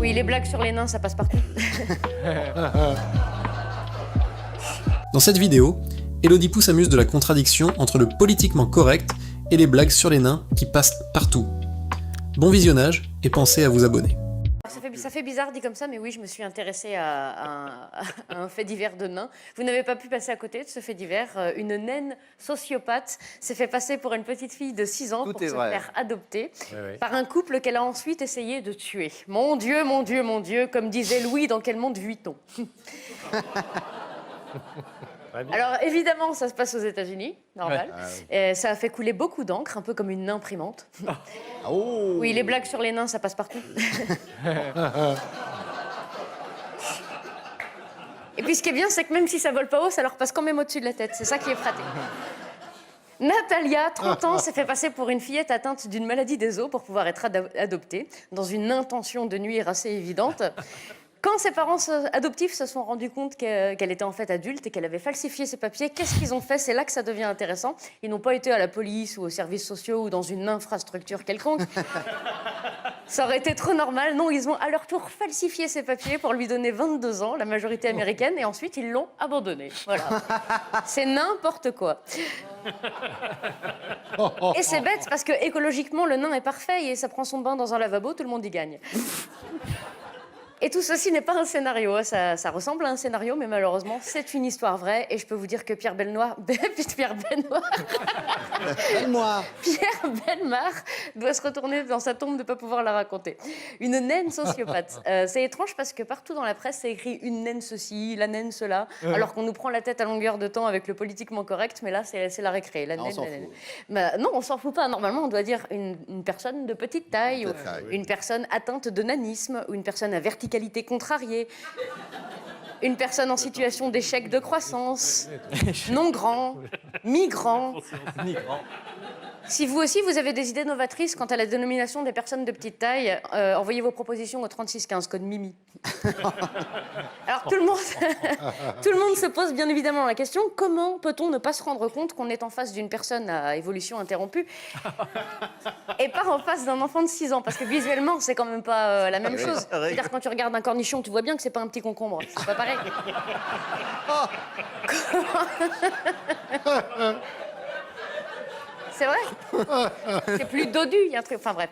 Oui, les blagues sur les nains, ça passe partout. Dans cette vidéo, Elodie Pou s'amuse de la contradiction entre le politiquement correct et les blagues sur les nains qui passent partout. Bon visionnage et pensez à vous abonner. Ça fait bizarre dit comme ça, mais oui, je me suis intéressée à un fait divers de nains. Vous n'avez pas pu passer à côté de ce fait divers. Une naine sociopathe s'est fait passer pour une petite fille de 6 ans pour se faire adopter par un couple qu'elle a ensuite essayé de tuer. Mon Dieu, mon Dieu, mon Dieu, comme disait Louis, dans quel monde vit-on? Alors évidemment, ça se passe aux États-Unis, normal. Et ça a fait couler beaucoup d'encre, un peu comme une imprimante. Oui, les blagues sur les nains, ça passe partout. Et puis ce qui est bien, c'est que même si ça vole pas haut, ça leur passe quand même au-dessus de la tête. C'est ça qui est pratique. Natalia, 30 ans, s'est fait passer pour une fillette atteinte d'une maladie des os pour pouvoir être adoptée, dans une intention de nuire assez évidente. Quand ses parents adoptifs se sont rendus compte qu'elle était en fait adulte et qu'elle avait falsifié ses papiers, qu'est-ce qu'ils ont fait? C'est là que ça devient intéressant. Ils n'ont pas été à la police ou aux services sociaux ou dans une infrastructure quelconque. Ça aurait été trop normal. Non, ils ont à leur tour falsifié ses papiers pour lui donner 22 ans, la majorité américaine, et ensuite ils l'ont abandonné. Voilà. C'est n'importe quoi. Et c'est bête parce que écologiquement, le nain est parfait et ça prend son bain dans un lavabo, tout le monde y gagne. Et tout ceci n'est pas un scénario, ça ressemble à un scénario, mais malheureusement, c'est une histoire vraie. Et je peux vous dire que Pierre Bellemare doit se retourner dans sa tombe de ne pas pouvoir la raconter. Une naine sociopathe. C'est étrange parce que partout dans la presse, c'est écrit une naine ceci, la naine cela, alors qu'on nous prend la tête à longueur de temps avec le politiquement correct, mais là, c'est la récré. La naine, la naine. Bah, non, on s'en fout pas. Normalement, on doit dire une personne de petite taille, ou une personne atteinte de nanisme, ou une personne à verticalité contrariée, une personne en situation d'échec de croissance, non grand, migrant. Si vous aussi, vous avez des idées novatrices quant à la dénomination des personnes de petite taille, envoyez vos propositions au 3615, code Mimi. Alors tout le monde se pose bien évidemment la question, comment peut-on ne pas se rendre compte qu'on est en face d'une personne à évolution interrompue et pas en face d'un enfant de 6 ans? Parce que visuellement, c'est quand même pas la même chose. C'est-à-dire quand tu regardes un cornichon, tu vois bien que c'est pas un petit concombre. C'est pas pareil. C'est vrai? C'est plus dodu, il y a un truc... Enfin bref.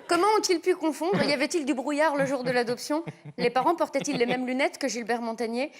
Comment ont-ils pu confondre? Y avait-il du brouillard le jour de l'adoption? Les parents portaient-ils les mêmes lunettes que Gilbert Montagnier?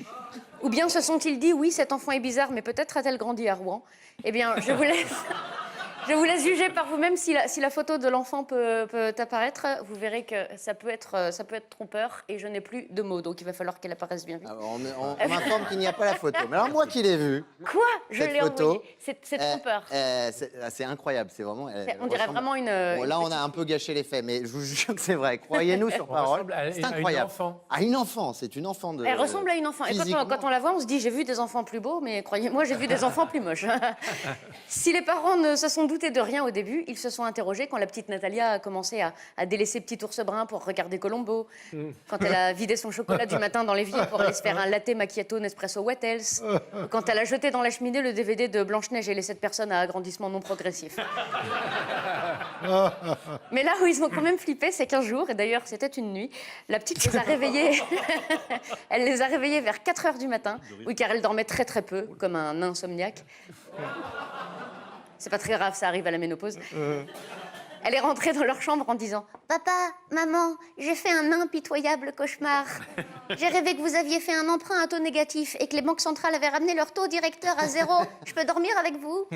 Ou bien se sont-ils dit, oui, cet enfant est bizarre, mais peut-être a-t-elle grandi à Rouen? Eh bien, je vous laisse juger par vous-même si la photo de l'enfant peut apparaître. Vous verrez que ça peut être trompeur et je n'ai plus de mots, donc il va falloir qu'elle apparaisse bien vite. Alors, on m'informe qu'il n'y a pas la photo. Mais alors moi qui l'ai vue. Quoi? Je l'ai envoyée. C'est trompeur. C'est incroyable, c'est vraiment... On dirait vraiment une... Bon, là, on a un peu gâché l'effet, mais je vous jure que c'est vrai. Croyez-nous sur parole. C'est incroyable. À une enfant, c'est une enfant de... Elle ressemble à une enfant. Et quand on la voit, on se dit, j'ai vu des enfants plus beaux, mais croyez-moi, j'ai vu des enfants plus moches. Si les parents ne se sont doutés de rien au début, ils se sont interrogés quand la petite Natalia a commencé à délaisser Petit Ours Brun pour regarder Colombo, quand elle a vidé son chocolat du matin dans l'évier pour aller se faire un latte macchiato Nespresso What Else, quand elle a jeté dans la cheminée le DVD de Blanche-Neige et les 7 personnes à agrandissement non progressif. Mais là où ils ont quand même flippé, c'est qu'un jour, et d'ailleurs c'était une nuit, la petite les a réveillés. Elle les a réveillés vers 4h du matin, oui, car elle dormait très très peu, comme un insomniaque. C'est pas très grave, ça arrive à la ménopause. Elle est rentrée dans leur chambre en disant « Papa, maman, j'ai fait un impitoyable cauchemar. J'ai rêvé que vous aviez fait un emprunt à taux négatif et que les banques centrales avaient ramené leur taux directeur à 0. Je peux dormir avec vous ?»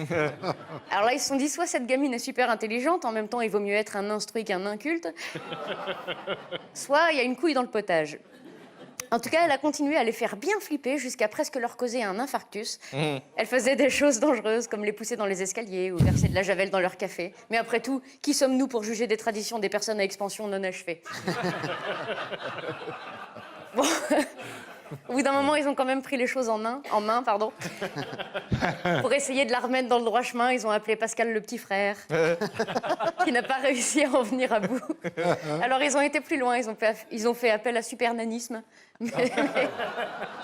Alors là, ils se sont dit, soit cette gamine est super intelligente, en même temps, il vaut mieux être un instruit qu'un inculte, soit il y a une couille dans le potage. En tout cas, elle a continué à les faire bien flipper jusqu'à presque leur causer un infarctus. Elle faisait des choses dangereuses comme les pousser dans les escaliers ou verser de la javel dans leur café. Mais après tout, qui sommes-nous pour juger des traditions des personnes à expansion non achevée? Bon. Au bout d'un moment, ils ont quand même pris les choses en main, pour essayer de la remettre dans le droit chemin. Ils ont appelé Pascal le petit frère, qui n'a pas réussi à en venir à bout. Alors ils ont été plus loin, ils ont fait appel à supernanisme.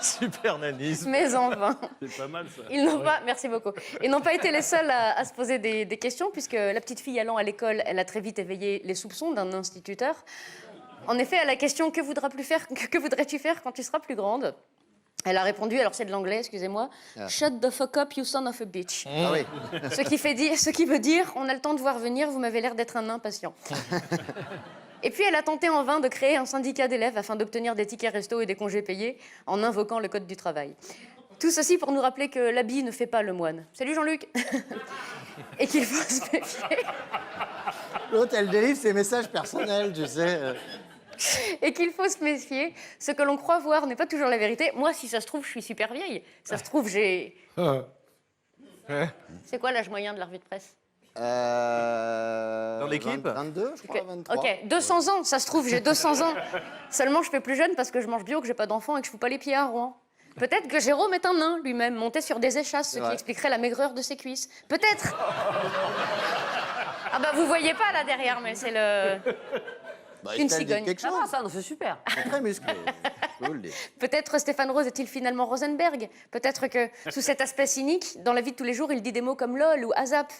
Supernanisme. Mais en vain. C'est pas mal ça. Ils n'ont pas, merci beaucoup. Ils n'ont pas été les seuls à se poser des questions, puisque la petite fille allant à l'école, elle a très vite éveillé les soupçons d'un instituteur. En effet, à la question « Que voudrais-tu faire quand tu seras plus grande ?» Elle a répondu, alors c'est de l'anglais, excusez-moi, « Shut the fuck up, you son of a bitch ». Ah oui. Ce qui veut dire « On a le temps de voir venir, vous m'avez l'air d'être un impatient ». Et puis elle a tenté en vain de créer un syndicat d'élèves afin d'obtenir des tickets resto et des congés payés en invoquant le code du travail. Tout ceci pour nous rappeler que l'habit ne fait pas le moine. Salut Jean-Luc. Et qu'il faut se méfier. L'autre, elle délivre ses messages personnels, tu sais. Et qu'il faut se méfier. Ce que l'on croit voir n'est pas toujours la vérité. Moi, si ça se trouve, je suis super vieille. Ça se trouve, j'ai... C'est quoi l'âge moyen de la revue de presse ? Dans l'équipe 22, je crois, 23. Ok, 200 ans, ça se trouve, j'ai 200 ans. Seulement, je fais plus jeune parce que je mange bio, que j'ai pas d'enfant et que je fous pas les pieds à Rouen. Peut-être que Jérôme est un nain, lui-même, monté sur des échasses, ce qui expliquerait la maigreur de ses cuisses. Peut-être. Ah bah, vous voyez pas là derrière, mais c'est le... Une cigogne. Quelque chose. Ça, c'est super. C'est très musclé. Je vous le dis. Peut-être Stéphane Rose est-il finalement Rosenberg. Peut-être que, sous cet aspect cynique, dans la vie de tous les jours, il dit des mots comme LOL ou ASAP,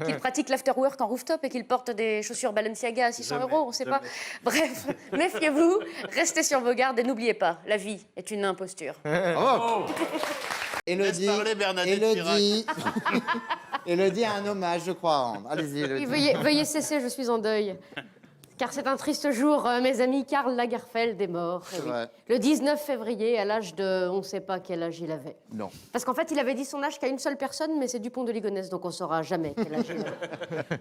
qu'il pratique l'afterwork en rooftop et qu'il porte des chaussures Balenciaga à 600 €, on sait pas. Bref, méfiez-vous, restez sur vos gardes et n'oubliez pas, la vie est une imposture. Oh. Laisse parler Bernadette Élodie a un hommage, je crois, à rendre. Allez-y, Élodie. Veuillez cesser, je suis en deuil. Car c'est un triste jour, mes amis, Karl Lagerfeld est mort. C'est vrai. Le 19 février, à l'âge de... On ne sait pas quel âge il avait. Non. Parce qu'en fait, il avait dit son âge qu'à une seule personne, mais c'est Dupont de Ligonnès, donc on ne saura jamais quel âge il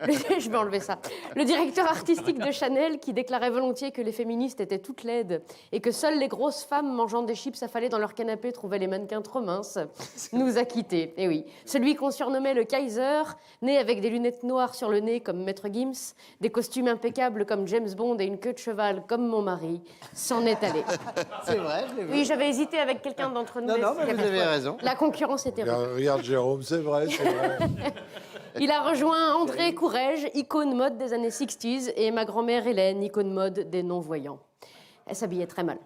avait. Je vais enlever ça. Le directeur artistique de Chanel, qui déclarait volontiers que les féministes étaient toutes laides et que seules les grosses femmes mangeant des chips affalées dans leur canapé trouvaient les mannequins trop minces, nous a quittés. Et oui. Celui qu'on surnommait le Kaiser, né avec des lunettes noires sur le nez comme Maître Gims, des costumes impeccables comme James Bond et une queue de cheval comme mon mari, s'en est allé. C'est vrai, je l'ai vu. Oui, j'avais hésité avec quelqu'un d'entre nous. Non, mais vous avez raison. La concurrence était rude. Regarde Jérôme, c'est vrai, c'est vrai. Il a rejoint André Courrèges, icône mode des années 60s, et ma grand-mère Hélène, icône mode des non-voyants. Elle s'habillait très mal.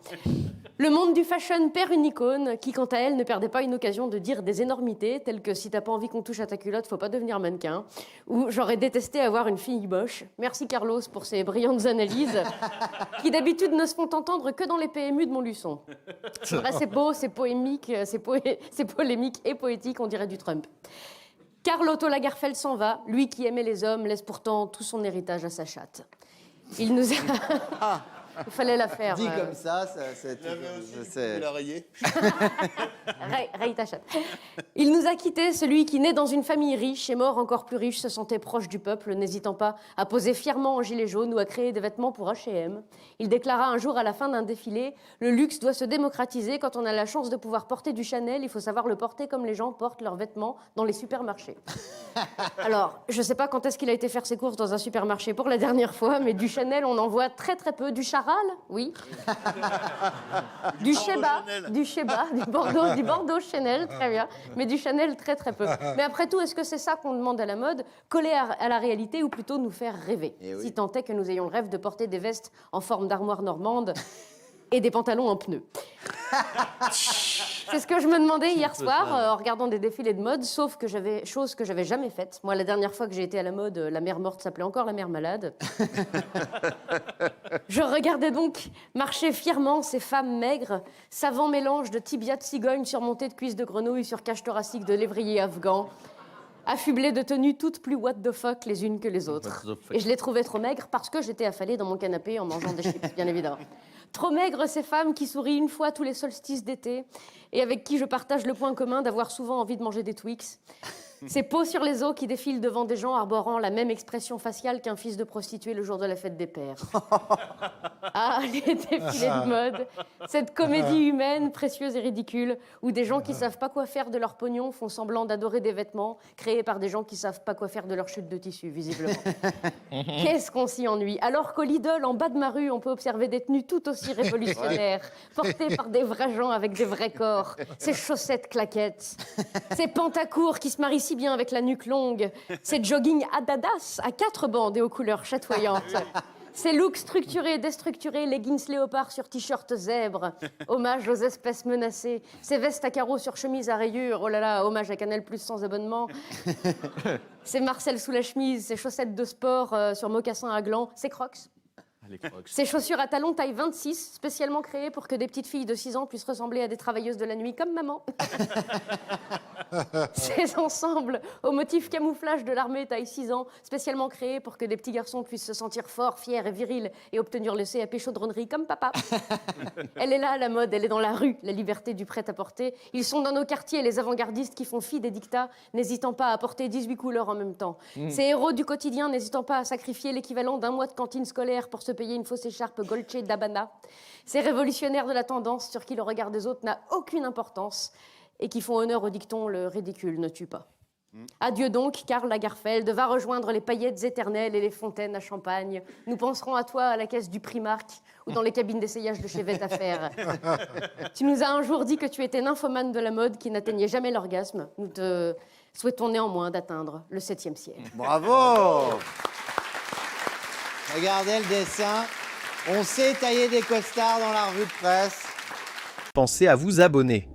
Le monde du fashion perd une icône qui, quant à elle, ne perdait pas une occasion de dire des énormités, telles que « si t'as pas envie qu'on touche à ta culotte, faut pas devenir mannequin » ou « j'aurais détesté avoir une fille moche ». Merci Carlos pour ces brillantes analyses qui d'habitude ne se font entendre que dans les PMU de Montluçon. C'est vrai, c'est beau, c'est polémique, c'est polémique et poétique, on dirait du Trump. Karl Otto Lagerfeld s'en va, lui qui aimait les hommes laisse pourtant tout son héritage à sa chatte. Il nous a... Il fallait la faire. Dit comme ça, c'est... Il a rayé. Raye ta chatte. Il nous a quittés, celui qui, né dans une famille riche et mort encore plus riche, se sentait proche du peuple, n'hésitant pas à poser fièrement en gilet jaune ou à créer des vêtements pour H&M. Il déclara un jour à la fin d'un défilé « Le luxe doit se démocratiser. Quand on a la chance de pouvoir porter du Chanel, il faut savoir le porter comme les gens portent leurs vêtements dans les supermarchés. » Alors, je ne sais pas quand est-ce qu'il a été faire ses courses dans un supermarché pour la dernière fois, mais du Chanel, on en voit très très peu. Du Charal, oui. Du Sheba, du Bordeaux Chanel, très bien. Mais du Chanel, très très peu. Mais après tout, est-ce que c'est ça qu'on demande à la mode? Coller à la réalité ou plutôt nous faire rêver? Oui. Si tant est que nous ayons le rêve de porter des vestes en forme d'armoire normande et des pantalons en pneus. C'est ce que je me demandais hier soir en regardant des défilés de mode, sauf que chose que j'avais jamais faite. Moi, la dernière fois que j'ai été à la mode, la mère morte s'appelait encore la mère malade. Je regardais donc marcher fièrement ces femmes maigres, savant mélange de tibia de cigogne surmonté de cuisses de grenouille sur cage thoracique de lévrier afghan, affublées de tenues toutes plus what the fuck les unes que les autres. Et je les trouvais trop maigres parce que j'étais affalée dans mon canapé en mangeant des chips, bien évidemment. Trop maigres, ces femmes qui sourient une fois tous les solstices d'été et avec qui je partage le point commun d'avoir souvent envie de manger des Twix. Ces peaux sur les os qui défilent devant des gens arborant la même expression faciale qu'un fils de prostituée le jour de la fête des pères. Ah, les défilés de mode. Cette comédie humaine, précieuse et ridicule, où des gens qui savent pas quoi faire de leur pognon font semblant d'adorer des vêtements créés par des gens qui savent pas quoi faire de leur chute de tissu, visiblement. Qu'est-ce qu'on s'y ennuie. Alors qu'au Lidl, en bas de ma rue, on peut observer des tenues tout aussi révolutionnaires, portées par des vrais gens avec des vrais corps. Ces chaussettes claquettes, ces pantacours qui se marient si bien avec la nuque longue, ces jogging Adidas à 4 bandes et aux couleurs chatoyantes, ces looks structurés et déstructurés, leggings léopard sur t-shirt zèbre, hommage aux espèces menacées, ces vestes à carreaux sur chemise à rayures, oh là là, hommage à Canal+ sans abonnement, ces Marcel sous la chemise, ces chaussettes de sport sur mocassins à glands, ces Crocs. les Crocs. Ces chaussures à talons taille 26, spécialement créées pour que des petites filles de 6 ans puissent ressembler à des travailleuses de la nuit comme maman. Ces ensembles au motif camouflage de l'armée taille 6 ans, spécialement créés pour que des petits garçons puissent se sentir forts, fiers et virils et obtenir le CAP chaudronnerie comme papa. Elle est là, la mode, elle est dans la rue, la liberté du prêt-à-porter. Ils sont dans nos quartiers, les avant-gardistes qui font fi des dictats, n'hésitant pas à porter 18 couleurs en même temps. Ces héros du quotidien n'hésitant pas à sacrifier l'équivalent d'un mois de cantine scolaire pour se payer une fausse écharpe Dolce d'Habana. Ces révolutionnaires de la tendance sur qui le regard des autres n'a aucune importance et qui font honneur au dicton « le ridicule ne tue pas ». Adieu donc, Karl Lagerfeld, va rejoindre les paillettes éternelles et les fontaines à champagne. Nous penserons à toi à la caisse du Primark ou dans les cabines d'essayage de chez Vetafer. Tu nous as un jour dit que tu étais nymphomane de la mode qui n'atteignait jamais l'orgasme. Nous te souhaitons néanmoins d'atteindre le 7e ciel. Bravo! Regardez le dessin. On sait tailler des costards dans la revue de presse. Pensez à vous abonner.